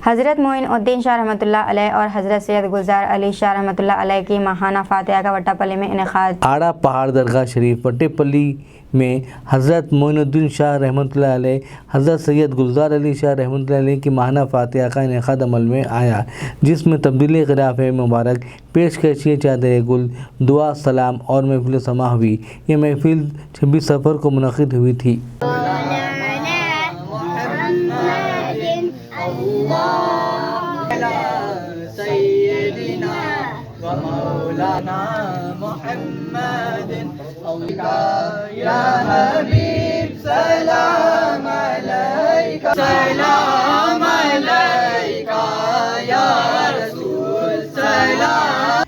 حضرت معین الدین شاہ رحمۃ اللہ علیہ اور حضرت سید گلزار علی شاہ رحمۃ اللہ علیہ کی ماہانہ فاتحہ کا وٹاپلی میں انعقاد۔ آڑا پہاڑ درگاہ شریف وٹاپلی میں حضرت معین الدین شاہ رحمۃ اللہ علیہ حضرت سید گلزار علی شاہ رحمۃ اللہ علیہ کی ماہانہ فاتحہ کا انعقاد عمل میں آیا، جس میں تبدیلی غلاف مبارک، پیشکشی چادر گل، دعا سلام اور محفل سماع ہوئی۔ یہ محفل 26 صفر کو منعقد ہوئی تھی۔ مولانا محمد یا حبیب سلام علیکہ، سلام علیکہ یا رسول سلام۔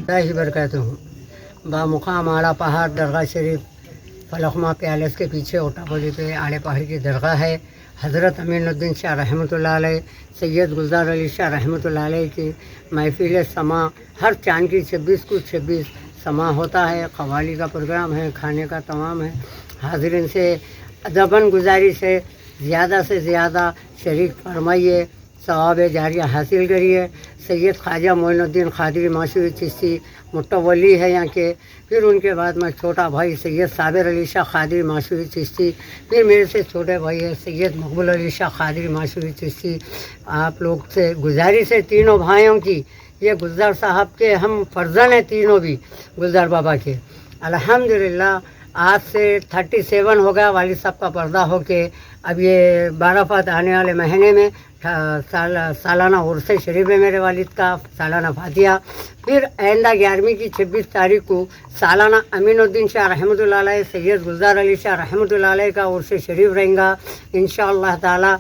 اللہ برکاتہ ہوں بامقام آڑا پہاڑ درگاہ شریف فلخما پیالس کے پیچھے وٹاپلی پہ آڑے پہاڑ کی درگاہ ہے۔ حضرت معین الدین شاہ رحمۃ اللہ علیہ، سید گلزار علی شاہ رحمۃ اللہ علیہ کی محفل سماع ہر چاند کی 26 کو 26 سماع ہوتا ہے۔ قوالی کا پروگرام ہے، کھانے کا تمام ہے۔ حاضرین سے ادباً گزارش ہے زیادہ سے زیادہ شریک فرمائیے، ثواب جاریہ حاصل کریے۔ سید خواجہ معین الدین قادری ماشوی چشتی متولی ہے یہاں کے، پھر ان کے بعد میں چھوٹا بھائی سید صابر علی شاہ قادری ماشوی چشتی، پھر میرے سے چھوٹے بھائی ہے سید مقبول علی شاہ قادری ماشوی چشتی۔ آپ لوگ سے گزارش ہے تینوں بھائیوں کی، یہ گلزار صاحب کے ہم فرزند ہیں تینوں بھی، گلزار بابا کے۔ الحمدللہ آج سے 37 ہو گیا والد صاحب کا پردہ ہو کے، اب یہ بارافت آنے والے مہینے میں سالانہ عرس شریف ہے میرے والد کا، سالانہ فاتحہ، پھر آئندہ 11ویں کی 26 تاریخ کو سالانہ امین الدین شاہ رحمۃ اللہ علیہ، سید گلزار علی شاہ رحمۃ اللہ علیہ کا عرس شریف رہیں گا انشاءاللہ تعالی۔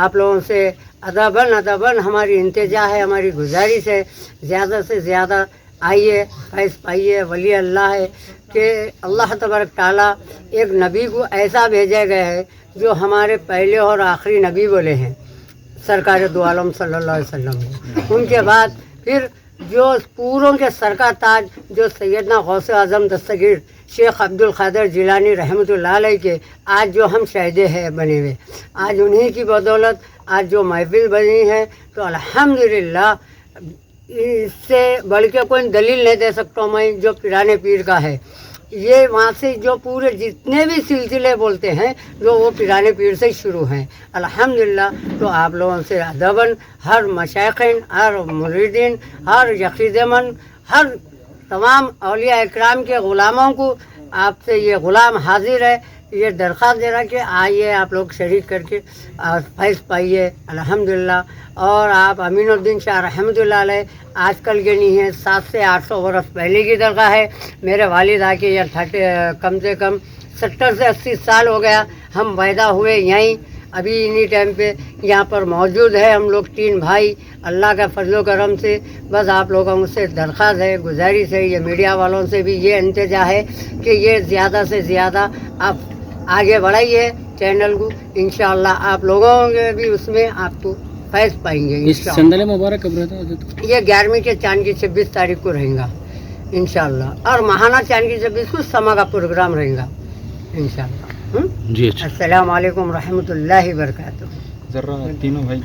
آپ لوگوں سے ادباً ہماری انتجا ہے، ہماری گزارش ہے زیادہ سے زیادہ آئیے، فیض پائیے۔ ولی اللہ ہے کہ اللہ تبارک تعالیٰ ایک نبی کو ایسا بھیجا گیا ہے جو ہمارے پہلے اور آخری نبی بولے ہیں سرکار دو عالم صلی اللہ علیہ وسلم۔ ان کے بعد پھر جو پوروں کے سر کا تاج جو سیدنا غوث اعظم دستگیر شیخ عبد القادر جیلانی رحمۃ اللہ علیہ کے آج جو ہم شہدے ہیں بنے ہوئے، آج انہی کی بدولت آج جو محفل بنی ہے، تو الحمدللہ اس سے بڑھ کے کوئی دلیل نہیں دے سکتا میں جو پیرانے پیر کا ہے۔ یہ وہاں سے جو پورے جتنے بھی سلسلے بولتے ہیں جو وہ پیرانے پیر سے شروع ہیں الحمدللہ۔ تو آپ لوگوں سے ادباً ہر مشائخین، ہر مریدین، ہر یقیدمن، ہر تمام اولیاء اکرام کے غلاموں کو آپ سے یہ غلام حاضر ہے، یہ درخواست دے رہا کہ آئیے آپ لوگ شریک کر کے فیض پائیے الحمدللہ۔ اور آپ امین الدین شاہ رحمۃ اللہ علیہ آج کل کے نہیں ہیں، 700 سے 800 برس پہلے کی درگاہ ہے۔ میرے والد آ کے یہ کم سے کم 70 سے 80 سال ہو گیا، ہم پیدا ہوئے یہیں، ابھی انہی ٹائم پہ یہاں پر موجود ہے ہم لوگ 3 بھائی اللہ کا فضل و کرم سے۔ بس آپ لوگوں سے درخواست ہے، گزارش ہے، یہ میڈیا والوں سے بھی یہ انتجا ہے کہ یہ زیادہ سے زیادہ آپ آگے بڑھائیے چینل کو، انشاءاللہ آپ لوگوں کے بھی اس میں آپ کو فیض پائیں گے۔ سندل مبارک کب رہتا ہے؟ یہ 11ویں کے چاند کی 26 تاریخ کو رہیں گا انشاءاللہ، اور ماہانہ چاند کی 26 کو سما کا پروگرام رہیں گا انشاءاللہ۔ جی اچھا، السلام علیکم رحمۃ اللہ وبرکاتہ۔ ذرا تینوں بھائی